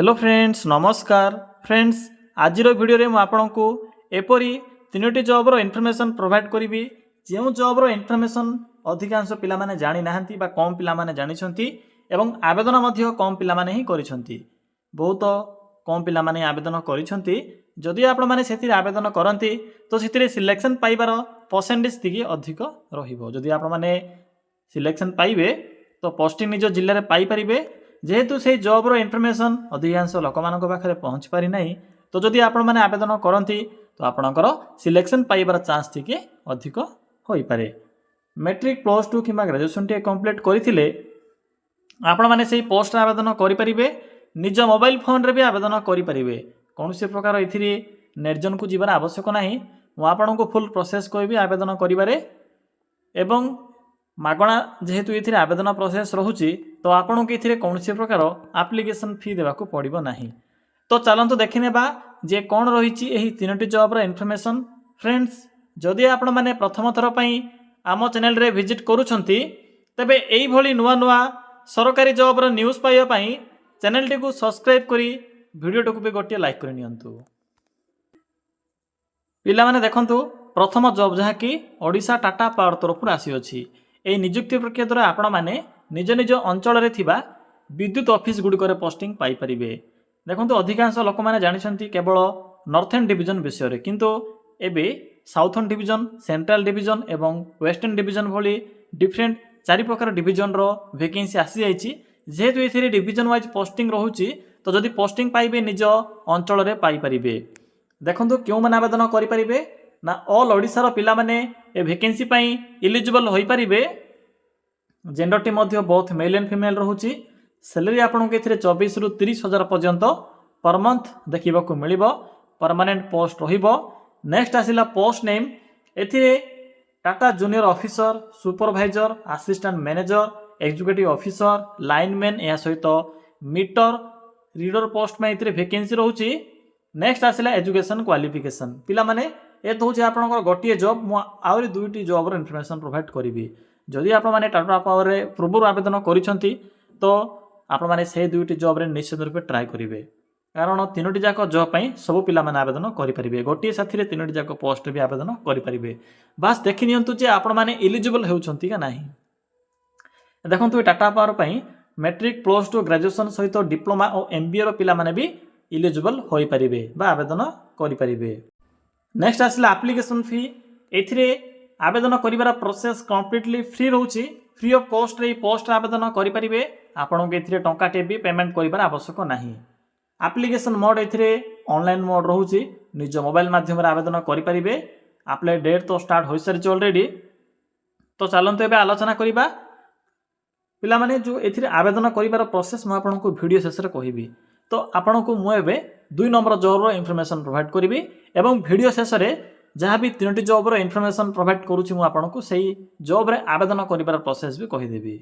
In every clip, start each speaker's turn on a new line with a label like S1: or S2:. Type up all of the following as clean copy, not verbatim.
S1: Hello friends नमस्कार friends आज video रे आपको एपरी तीनोटी जॉबर इनफॉरमेशन प्रोवाइड करी जो जॉबर इनफॉरमेशन अधिकांश पिला माने जानी नाहंती बा कम पिला माने जानिछंती एवं आवेदन मध्य कम पिला माने ही करिछंती। बहुत कम पिला माने आवेदन करिछंती। जदि आपण माने सेतिर आवेदन करंती तो सेतिर सिलेक्शन पाइबार परसेंटेज तिकी अधिक रहिबो। जदि आपण माने सिलेक्शन पाइबे तो पोस्टिंग निज जिल्ला रे पाई परिबे। जेहेतु से जॉबर इनफॉरमेशन अधिकांश लोक मानक पाखरे पहुँच पारि नाही तो जदि आपण माने आवेदन करंती तो आपणकर सिलेक्शन पाइबार चांस टिके अधिक होई पारे। मैट्रिक प्लस टू कि ग्रेजुएशन टे कंप्लीट करथिले आपण माने सेही पोस्ट आवेदन करि परिबे। निज मोबाइल फोन रे भी आवेदन करि परिबे। कोनोसी प्रकार एथिरे निर्जन को जीवन आवश्यक नाही। मु आपणको फुल प्रोसेस कहबी आवेदन करिबारे एवं मागणा जेहेतु ये आवेदन प्रोसेस रोचे तो आपन को ये कौन प्रकार एप्लिकेशन फी देवाक पड़ो ना। तो चलतु देखने जे कौन रही तीनोटी जॉबर इनफॉरमेशन। फ्रेंड्स जदि आपण मैंने प्रथम थर आम चैनल रे विजिट करुछंती तेबे एई भली नुआ नुआ सरकारी जॉबर न्यूज पाइबापी चैनल टी को सब्सक्राइब करी वीडियो टी भी गोटे लाइक कर नियंतु। पिला माने देखंतु प्रथम जॉब जहाँकि ओडिशा टाटा पावर तरफ आसी अछि। एई नियुक्ति प्रक्रिया द्वारा आपण माने निज निज अंचल रे थिबा विद्युत ऑफिस गुड़िकर पोस्टिंग पाई परिबे। देखंतु अधिकांश लोक माने जानिछंती केवल नॉर्थर्न डिवीजन विषय किंतु एबे साउथर्न डिवीजन सेंट्रल डिवीजन एवं वेस्टर्न डिवीजन भली डिफरेंट चारि प्रकार डिवीजन रो वैकेंसी आसी जाइछि। जेहेतु एथिरे डिवीजन वाइज पोस्टिंग रहुछि तो जदि पोस्टिंग पाइबे निज अंचल रे पाई परिबे। देखंतु क्यों माने आवेदन करि परिबे ना ऑल ओडिसा रो पिला माने ए वैकेंसी पई एलिजिबल होई परिबे। जेंडर टी मध्य बोथ मेल एंड फीमेल रहुछि। सैलरी आपन के एथिरे 24 रु 30 हजार पर्यंत पर मंथ देखिबा को मिलिबो। परमानेंट पोस्ट रहिबो। नेक्स्ट आसिला पोस्ट नेम एथिरे Tata junior officer supervisor assistant manager executive officer lineman या सहित मीटर रीडर पोस्ट में एथिरे वैकेंसी रहुछि। नेक्स्ट आसिला एजुकेशन क्वालिफिकेशन पिला माने ए तो होछि आपनकर गोटिए जॉब मु आउरी दुईटी जॉब रो इन्फॉर्मेशन प्रोवाइड करिवि। जदि आपण माने टाटा पावर रे पूर्व आवेदन करिसंती तो आपण माने से दुईटी जॉब रे निश्चित रूप ट्राई करिवे। कारण तीनोटी जाक जॉब पई सब पिला माने आवेदन करि परिबे। गोटिए साथी रे तीनोटी जाक पोस्ट भी आवेदन करि परिबे। बस देखि नियंतु जे आपण माने एलिजिबल हेउछंती का नाही। देखंतु टाटा पावर पई मैट्रिक प्लस टू ग्रेजुएशन सहित डिप्लोमा और एमबीए रो पिला माने भी एलिजिबल होई परिबे बा आवेदन करि परिबे। नेक्स्ट आसला एप्लिकेशन फी एथिरे आवेदन करिवार प्रोसेस कंप्लीटली फ्री रहउछि। फ्री ऑफ कॉस्ट रे पोस्ट आवेदन करि परिबे। आपन के एथिरे टंका टे भी पेमेंट करिवार आवश्यक नाही। एप्लिकेशन मोड एथिरे ऑनलाइन मोड रहउछि। निज मोबाइल माध्यम रे आवेदन करि परिबे। अप्लाई डेट तो स्टार्ट होई सारिछ ऑलरेडी। तो चलंतु एबे आलोचना करिबा पिला माने जो एथिरे आवेदन करिवार प्रोसेस म आपन को वीडियो शेष रे कहिबी। तो आपन को मु एबे 2 नंबर जॉब रो इन्फॉर्मेशन प्रोवाइड करिवि एवं वीडियो शेष रे जहाँ भी तीनोटी जॉब रो इन्फॉर्मेशन प्रोवाइड करूछि मु आपन को सही जॉब रे आवेदन करिवार प्रोसेस भी कहि देबी।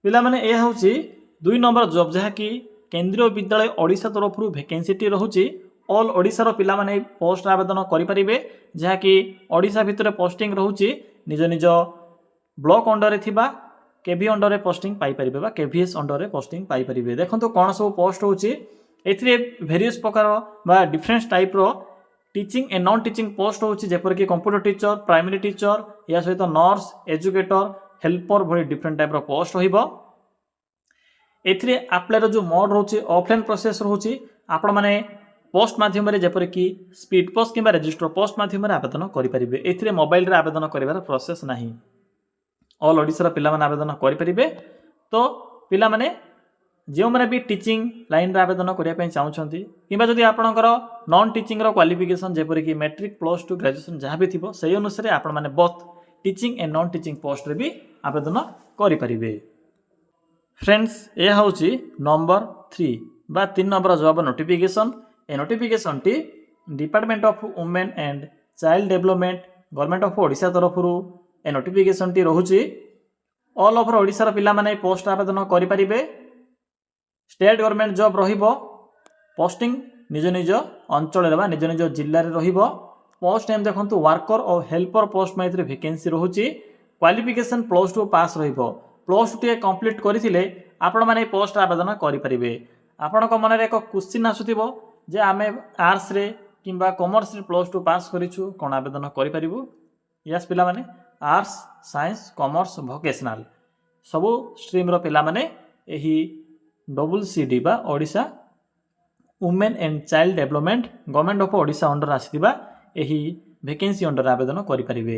S1: पिला माने ए होछि 2 नंबर जॉब जहाँ कि केंद्रीय विद्यालय ओडिशा तरफ वैकेंसी टी रहुछि। ऑल ओडिशा रो पिला माने पोस्ट आवेदन करि परिबे। जहाँ कि ओडिशा भितर पोस्टिंग रहुछि निज निज ब्लॉक अंडर रे थिबा केवी अंडर रे पोस्टिंग पाई परिबे बा केवीएस अंडर रे पोस्टिंग पाई परिबे। देखंतु कोन सब पोस्ट होछि एथिरे वेरियस प्रकार बा डिफरेंट टाइप रो टीचिंग ए नॉन टीचिंग पोस्ट होछि जेपर कि कंप्यूटर टीचर प्राइमरी टीचर या सहित नर्स एजुकेटर हेल्पर भली डिफरेंट टाइप रो पोस्ट होइबो। एथिरे अप्लाई रो जो मोड रहउछि ऑफलाइन प्रोसेस रहउछि। आपण माने पोस्ट माध्यम रे जेपर कि स्पीड पोस्ट किबा रजिस्टर पोस्ट माध्यम रे आवेदन करि परिबे। एथिरे मोबाइल रे आवेदन करिवार प्रोसेस नाही। ऑल ओडिसा रो पिला माने आवेदन करि परिबे। तो पिला माने जो मैंने भी टीचिंग लाइन रे आवेदन करने चाहूँगी कि जदि आपंकर नॉन टीचिंग रो क्वालिफिकेशन जेपर कि मैट्रिक प्लस टू ग्रेजुएशन जहाँ भी थी से अनुसार आपण मैंने both teaching and non teaching post रे भी आवेदन करें। फ्रेंड्स यह हूँ नंबर 3 बा 3 number job notification. A notification T department of women and child development government of Odisha तरफ ए नोटिफिकेशन टी रोचे। ऑल ओवर ओडिशा पिला माने पोस्ट आवेदन करें। स्टेट गवर्नमेंट जॉब रहिबो। पोस्टिंग निज निज अंचल रे बा निज निज जिल्ला रे रहिबो। पोस्ट नेम देखंतु वर्कर और हेल्पर पोस्ट में वैकेंसी रहुछि। क्वालिफिकेशन प्लस टू पास रहिबो। प्लस टू टे कंप्लीट करथिले आपण माने पोस्ट आवेदन करि परिबे। ଆପଣଙ୍କ ମନରେ ଏକ କ୍ୱେଶ୍ଚିନ୍ ଆସୁଥିବ ଯେ ଆମେ ଆର୍ଟ୍ସରେ କିମ୍ବା କମର୍ସରେ +2 ପାସ୍ କରିଛୁ, କ'ଣ ଆବେଦନ କରିପାରିବୁ? ୟେସ୍ ପିଲାମାନେ, ଆର୍ଟ୍ସ, ସାଇନ୍ସ, କମର୍ସ, ଭୋକେସନାଲ୍ ସବୁ ଷ୍ଟ୍ରିମ୍ର ପିଲାମାନେ ଏହି WCD ବା Odisha women and child development government of Odisha under ଆସିଥିବା ଏହି ଭେକେନ୍ସି ଅଣ୍ଡର ଆବେଦନ କରିପାରିବେ।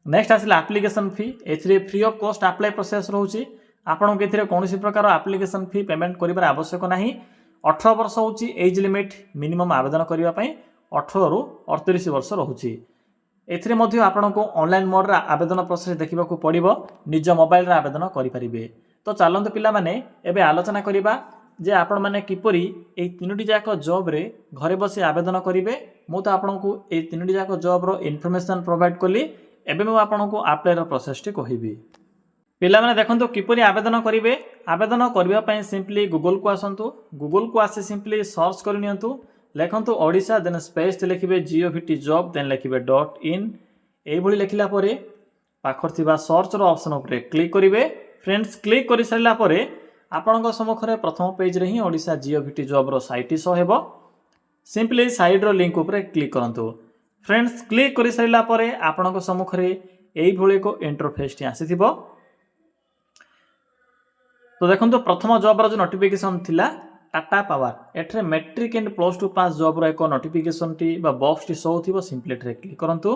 S1: ନେକ୍ସଟ ଆସିଲା ଆପ୍ଲିକେସନ୍ ଫି। ଏଥିରେ ଫ୍ରି ଅଫ୍ କଷ୍ଟ ଆପ୍ଲାଏ ପ୍ରୋସେସ୍ ରହୁଛି। ଆପଣଙ୍କୁ ଏଥିରେ କୌଣସି ପ୍ରକାର ଆପ୍ଲିକେସନ୍ ଫି ପେମେଣ୍ଟ କରିବାର ଆବଶ୍ୟକ ନାହିଁ। 18 ବର୍ଷ ହେଉଛି ଏଜ୍ ଲିମିଟ୍ ମିନିମମ୍ ଆବେଦନ କରିବା ପାଇଁ, 18ରୁ 38 ବର୍ଷ ରହୁଛି। ଏଥିରେ ମଧ୍ୟ ଆପଣଙ୍କୁ ଅନଲାଇନ୍ ମୋଡ଼ରେ ଆବେଦନ ପ୍ରୋସେସ୍ ଦେଖିବାକୁ ପଡ଼ିବ, ନିଜ ମୋବାଇଲରେ ଆବେଦନ କରିପାରିବେ। ତ ଚାଲନ୍ତୁ ପିଲାମାନେ ଏବେ ଆଲୋଚନା କରିବା ଯେ ଆପଣମାନେ କିପରି ଏହି 3ଟି ଯାକ ଜବ୍ରେ ଘରେ ବସି ଆବେଦନ କରିବେ। ମୁଁ ତ ଆପଣଙ୍କୁ ଏହି 3ଟି ଯାକ ଜବ୍ର ଇନଫର୍ମେସନ୍ ପ୍ରୋଭାଇଡ଼ କଲି। ଏବେ ମୁଁ ଆପଣଙ୍କୁ ଆପ୍ଲାଏର ପ୍ରୋସେସଟି କହିବି। ପିଲାମାନେ ଦେଖନ୍ତୁ କିପରି ଆବେଦନ କରିବେ। ଆବେଦନ କରିବା ପାଇଁ ସିମ୍ପଲି ଗୁଗଲକୁ ଆସନ୍ତୁ। ଗୁଗଲକୁ ଆସି ସିମ୍ପଲି ସର୍ଚ୍ଚ କରି ନିଅନ୍ତୁ, ଲେଖନ୍ତୁ ଓଡ଼ିଶା, ଦେନ୍ ସ୍ପେସ୍ ଲେଖିବେ GOVT ଜବ୍, ଦେନ୍ ଲେଖିବେ .in। এইଭଳି ଲେଖିଲା ପରେ ପାଖରେ ଥିବା ସର୍ଚ୍ଚର ଅପସନ୍ ଉପରେ କ୍ଲିକ୍ କରିବେ। ଫ୍ରେଣ୍ଡସ୍, କ୍ଲିକ୍ କରିସାରିଲା ପରେ ଆପଣଙ୍କ ସମ୍ମୁଖରେ ପ୍ରଥମ ପେଜରେ ହିଁ ଓଡ଼ିଶା GOVT ଜବ୍ର ସାଇଟ୍ ସହ ହେବ। ସିମ୍ପଲି ସାଇଡ଼୍ର ଲିଙ୍କ ଉପରେ କ୍ଲିକ୍ କରନ୍ତୁ। ଫ୍ରେଣ୍ଡସ୍, କ୍ଲିକ୍ କରିସାରିଲା ପରେ ଆପଣଙ୍କ ସମ୍ମୁଖରେ এইଭଳି ଏକ ଇଣ୍ଟରଫେସ୍ଟି ଆସିଥିବ। ତ ଦେଖନ୍ତୁ ପ୍ରଥମ ଜବ୍ର ଯେଉଁ ନୋଟିଫିକେସନ୍ ଥିଲା ଟାଟା ପାୱାର, ଏଠାରେ ମେଟ୍ରିକ୍ ଆଣ୍ଡ +2 ପାସ୍ ଜବ୍ର ଏକ ନୋଟିଫିକେସନ୍ଟି ବା ବକ୍ସଟି ଶୋ ହେଉଥିବ। ସିମ୍ପଲି ଏଠାରେ କ୍ଲିକ୍ କରନ୍ତୁ।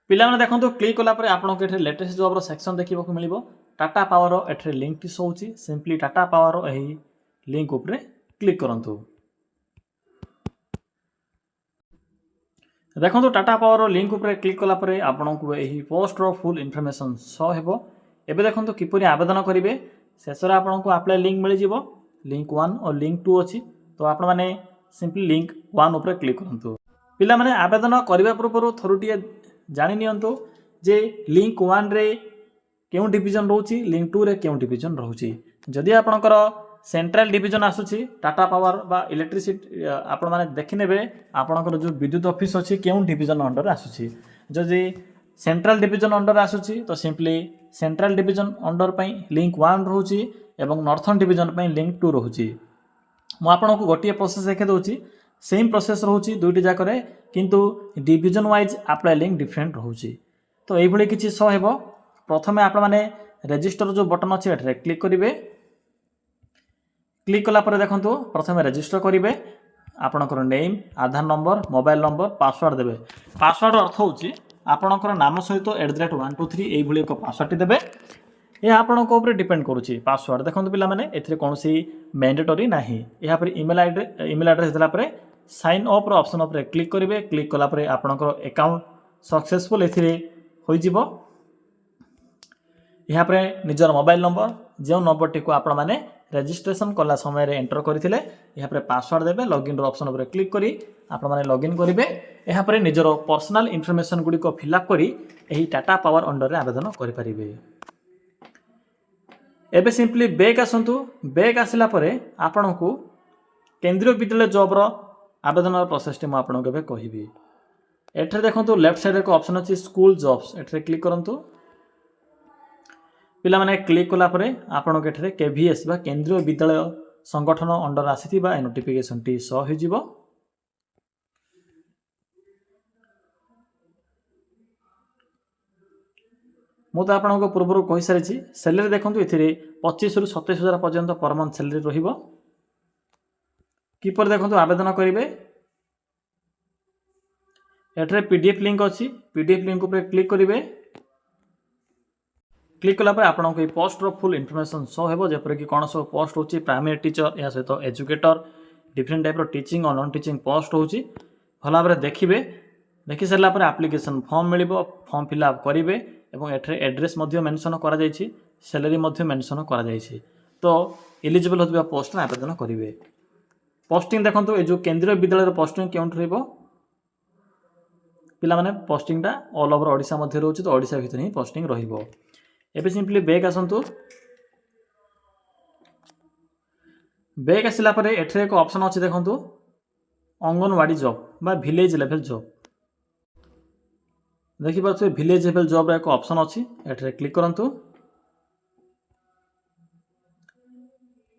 S1: ପିଲାମାନେ ଦେଖନ୍ତୁ କ୍ଲିକ୍ କଲା ପରେ ଆପଣଙ୍କୁ ଏଠାରେ ଲେଟେଷ୍ଟ ଜବ୍ର ସେକ୍ସନ୍ ଦେଖିବାକୁ ମିଳିବ। ଟାଟା ପାୱାର ଏଠାରେ ଲିଙ୍କଟି ଶୋ ହେଉଛି। ସିମ୍ପଲି ଟାଟା ପାୱାର ଏହି ଲିଙ୍କ ଉପରେ କ୍ଲିକ୍ କରନ୍ତୁ। ଦେଖନ୍ତୁ ଟାଟା ପାୱାର ଲିଙ୍କ ଉପରେ କ୍ଲିକ୍ କଲା ପରେ ଆପଣଙ୍କୁ ଏହି ପୋଷ୍ଟର ଫୁଲ୍ ଇନଫର୍ମେସନ୍ ଶୋ ହେବ। ଏବେ ଦେଖନ୍ତୁ କିପରି ଆବେଦନ କରିବେ। ଶେଷରେ ଆପଣଙ୍କୁ ଆପ୍ଲାଏ ଲିଙ୍କ ମିଳିଯିବ। ଲିଙ୍କ 1 ଓ ଲିଙ୍କ 2 ଅଛି। ତ ଆପଣମାନେ ସିମ୍ପଲି ଲିଙ୍କ 1 ଉପରେ କ୍ଲିକ୍ କରନ୍ତୁ। ପିଲାମାନେ ଆବେଦନ କରିବା ପୂର୍ବରୁ ଥରୁଟିଏ ଜାଣି ନିଅନ୍ତୁ ଯେ ଲିଙ୍କ 1ରେ କେଉଁ ଡିଭିଜନ୍ ରହୁଛି, ଲିଙ୍କ 2ରେ କେଉଁ ଡିଭିଜନ୍ ରହୁଛି। ଯଦି ଆପଣଙ୍କର ସେଣ୍ଟ୍ରାଲ ଡିଭିଜନ୍ ଆସୁଛି ଟାଟା ପାୱାର ବା ଇଲେକ୍ଟ୍ରିସିଟି, ଆପଣମାନେ ଦେଖିନେବେ ଆପଣଙ୍କର ଯେଉଁ ବିଦ୍ୟୁତ ଅଫିସ୍ ଅଛି କେଉଁ ଡିଭିଜନ୍ ଅଣ୍ଡରରେ ଆସୁଛି। ଯଦି ସେଣ୍ଟ୍ରାଲ ଡିଭିଜନ୍ ଅଣ୍ଡର ଆସୁଛି ତ ସିମ୍ପଲି ସେଣ୍ଟ୍ରାଲ ଡିଭିଜନ୍ ଅଣ୍ଡର ପାଇଁ ଲିଙ୍କ 1 ରହୁଛି ଏବଂ ନର୍ଥର୍ନ ଡିଭିଜନ୍ ପାଇଁ ଲିଙ୍କ 2 ରହୁଛି। ମୁଁ ଆପଣଙ୍କୁ ଗୋଟିଏ ପ୍ରୋସେସ୍ ଦେଖାଇ ଦେଉଛି। ସେମ୍ ପ୍ରୋସେସ୍ ରହୁଛି ଦୁଇଟି ଯାକରେ, କିନ୍ତୁ division wise apply link different ରହୁଛି। ତ এইଭଳି କିଛି ଶୋ ହେବ। ପ୍ରଥମେ ଆପଣମାନେ ରେଜିଷ୍ଟର ଯେଉଁ ବଟନ୍ ଅଛି ଏଠାରେ କ୍ଲିକ୍ କରିବେ। କ୍ଲିକ୍ କଲା ପରେ ଦେଖନ୍ତୁ ପ୍ରଥମେ ରେଜିଷ୍ଟର କରିବେ। ଆପଣଙ୍କର ନେମ୍, ଆଧାର ନମ୍ବର, ମୋବାଇଲ ନମ୍ବର, ପାସୱାର୍ଡ଼ ଦେବେ। ପାସୱାର୍ଡ଼ର ଅର୍ଥ ହେଉଛି ଆପଣଙ୍କର ନାମ ସହିତ @123 এইଭଳି ଏକ ପାସୱାର୍ଡ଼ଟି ଦେବେ। ଏହା ଆପଣଙ୍କ ଉପରେ ଡିପେଣ୍ଡ କରୁଛି ପାସୱାର୍ଡ଼। ଦେଖନ୍ତୁ ପିଲାମାନେ ଏଥିରେ କୌଣସି ମ୍ୟାଣ୍ଡେଟୋରୀ ନାହିଁ। ଏହାପରେ ଇମେଲ୍ ଆଡ୍ରେସ୍ ଦେଲା ପରେ ସାଇନ୍ ଅପ୍ର ଅପସନ୍ ଉପରେ କ୍ଲିକ୍ କରିବେ। କ୍ଲିକ୍ କଲା ପରେ ଆପଣଙ୍କର ଆକାଉଣ୍ଟ ସକ୍ସେସଫୁଲ୍ ଏଥିରେ ହୋଇଯିବ। ଏହାପରେ ନିଜର ମୋବାଇଲ ନମ୍ବର, ଯେଉଁ ନମ୍ବରଟିକୁ ଆପଣମାନେ ରେଜିଷ୍ଟ୍ରେସନ୍ କଲା ସମୟରେ ଏଣ୍ଟର କରିଥିଲେ, ଏହାପରେ ପାସୱାର୍ଡ଼ ଦେବେ। ଲଗ୍ଇନ୍ର ଅପସନ୍ ଉପରେ କ୍ଲିକ୍ କରି ଆପଣମାନେ ଲଗ୍ଇନ୍ କରିବେ। ଏହାପରେ ନିଜର ପର୍ସନାଲ ଇନଫର୍ମେସନ୍ ଗୁଡ଼ିକ ଫିଲ୍ଅପ୍ କରି ଏହି ଟାଟା ପାୱାର ଅଣ୍ଡରରେ ଆବେଦନ କରିପାରିବେ। ଏବେ ସିମ୍ପଲି ବ୍ୟାକ୍ ଆସନ୍ତୁ। ବ୍ୟାକ୍ ଆସିଲା ପରେ ଆପଣଙ୍କୁ କେନ୍ଦ୍ରୀୟ ବିଦ୍ୟାଳୟ ଜବ୍ର ଆବେଦନର ପ୍ରୋସେସଟି ମୁଁ ଆପଣଙ୍କୁ ଏବେ କହିବି। ଏଠାରେ ଦେଖନ୍ତୁ ଲେଫ୍ଟ ସାଇଡ଼୍ରେ ଏକ ଅପସନ୍ ଅଛି ସ୍କୁଲ ଜବ୍ସ, ଏଠାରେ କ୍ଲିକ୍ କରନ୍ତୁ। ପିଲାମାନେ କ୍ଲିକ୍ କଲା ପରେ ଆପଣଙ୍କୁ ଏଠାରେ KVS ବା କେନ୍ଦ୍ରୀୟ ବିଦ୍ୟାଳୟ ସଂଗଠନ ଅଣ୍ଡର ଆସିଥିବା ଏ ନୋଟିଫିକେସନ୍ଟି ଶୋ ହୋଇଯିବ। ମୁଁ ତ ଆପଣଙ୍କ ପୂର୍ବରୁ କହିସାରିଛି। ସାଲାରୀ ଦେଖନ୍ତୁ ଏଥିରେ 25ରୁ 27 ହଜାର ପର୍ଯ୍ୟନ୍ତ ପର ମନ୍ଥ ସାଲାରୀ ରହିବ। କିପରି ଦେଖନ୍ତୁ ଆବେଦନ କରିବେ। ଏଠାରେ PDF ଲିଙ୍କ ଅଛି। PDF ଲିଙ୍କ ଉପରେ କ୍ଲିକ୍ କରିବେ। କ୍ଲିକ୍ କଲା ପରେ ଆପଣଙ୍କୁ ଏହି ପୋଷ୍ଟର ଫୁଲ୍ ଇନଫର୍ମେସନ୍ ଶୋ ହେବ, ଯେପରିକି କ'ଣ ସବୁ ପୋଷ୍ଟ ହେଉଛି। ପ୍ରାଇମେରୀ ଟିଚର, ଏହା ସହିତ ଏଜୁକେଟର, ଡିଫରେଣ୍ଟ ଟାଇପ୍ର ଟିଚିଂ ଓ ନନ୍ ଟିଚିଂ ପୋଷ୍ଟ ହେଉଛି। ଭଲ ଭାବରେ ଦେଖିବେ। ଦେଖି ସାରିଲା ପରେ ଆପ୍ଲିକେସନ୍ ଫର୍ମ ମିଳିବ, ଫର୍ମ ଫିଲ୍ଅପ୍ କରିବେ ଏବଂ ଏଠାରେ ଆଡ୍ରେସ୍ ମଧ୍ୟ ମେନସନ୍ କରାଯାଇଛି, ସାଲାରୀ ମଧ୍ୟ ମେନସନ୍ କରାଯାଇଛି। ତ ଏଲିଜିବଲ୍ ହେଉଥିବା ପୋଷ୍ଟରେ ଆବେଦନ କରିବେ। ପୋଷ୍ଟିଂ ଦେଖନ୍ତୁ ଏ ଯେଉଁ କେନ୍ଦ୍ରୀୟ ବିଦ୍ୟାଳୟର ପୋଷ୍ଟିଂ କେଉଁଠି ରହିବ ପିଲାମାନେ, ପୋଷ୍ଟିଂଟା ଅଲ୍ ଓଭର ଓଡ଼ିଶା ମଧ୍ୟ ରହୁଛି। ତ ଓଡ଼ିଶା ଭିତରେ ହିଁ ପୋଷ୍ଟିଂ ରହିବ। ଏବେ ସିମ୍ପଲି ବ୍ୟାକ୍ ଆସନ୍ତୁ। ବ୍ୟାକ୍ ଆସିଲା ପରେ ଏଠାରେ ଏକ ଅପସନ୍ ଅଛି ଦେଖନ୍ତୁ ଅଙ୍ଗନୱାଡ଼ି ଜବ୍ ବା ଭିଲେଜ ଲେଭେଲ୍ ଜବ୍। देखिपे विलेज लेवल जॉब एक ऑप्शन अच्छी एठरे क्लिक करंतु।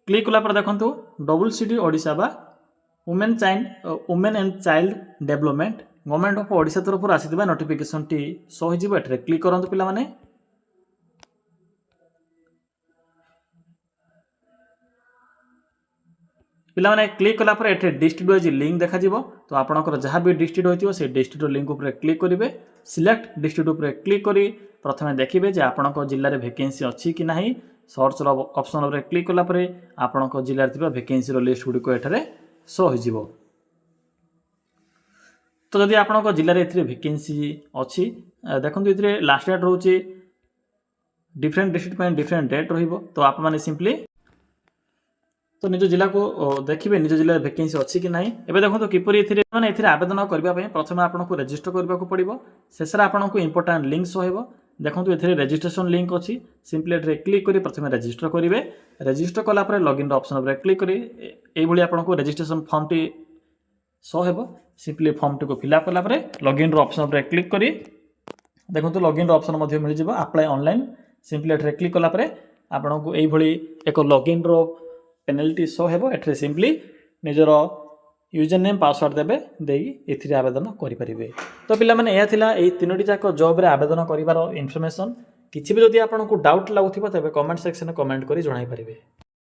S1: क्लिक कला पर देखंतु WCD ओडिशा बा women and child development government of Odisha तरफ आसीथिबा नोटिफिकेशन टी शो हो जिवो। एठरे क्लिक करंतु पिला माने। पिला माने क्लिक कला पर एठे डिस्ट्रिक्ट वाइज लिंक देखा जिवो। तो आपनकर जहाँ भी डिस्ट्रिक्ट होइतिबो से डिस्ट्रिक्ट लिंक ऊपर क्लिक करिवे। सिलेक्ट डिस्ट्रिक्ट ऊपर क्लिक करी प्रथमे देखिबे जे आपनकर जिल्ला रे वैकेंसी अछि कि नाही। सर्च रो ऑप्शन ऊपर क्लिक कला पर आपनकर जिल्ला रे थिबा वैकेंसी रो लिस्ट गुडी को एठरे शो हो जिवो। तो जदि आपनकर जिल्ला रे एथिरे वैकेंसी अछि देखंतु एथिरे लास्ट डेट रहउची डिफरेंट डिस्ट्रिक्ट में डिफरेंट डेट रहिबो। तो आप माने सिंपली तो निज जिला को देखिए निज जिले वैकेंसी अच्छी कि नहीं। एबे देखो तो किपरि एथिरे माने एथिरे आवेदन करबा पय प्रथमे आपनको रजिस्टर करबा को पड़िबो। शेषरे आपनको इंपोर्टेंट लिंक शो हेबो। देखंतु एथिरे रजिस्ट्रेशन लिंक अछि सिंपली एथिरे क्लिक करी प्रथमे रजिस्टर करिवे। रजिस्टर कला पर लॉगिन रो ऑप्शन ऊपर क्लिक करी एई भली आपनको रजिस्ट्रेशन फॉर्म टी शो हेबो। सिंपली फॉर्म टी को फिल अप कला पर लॉगिन रो ऑप्शन ऊपर क्लिक करी देखंतु लॉगिन रो ऑप्शन मध्ये मिल जिवो अप्लाई ऑनलाइन। सिंपली एथिरे क्लिक कला पर आपनको एई भली एक लॉगिन रो पेनल्टी शो हेबो। एठरे सिंपली निजर यूजर नेम पासवर्ड देबे देई एथिरे आवेदन करि परिबे। तो पिला माने एया थिला एई तीनोटी जाक जॉब रे आवेदन करिवार इन्फॉर्मेशन। किछि भी जदि आपनको डाउट लागुथिबो तबे कमेंट सेक्शन में कमेंट करी जणाई परिबे।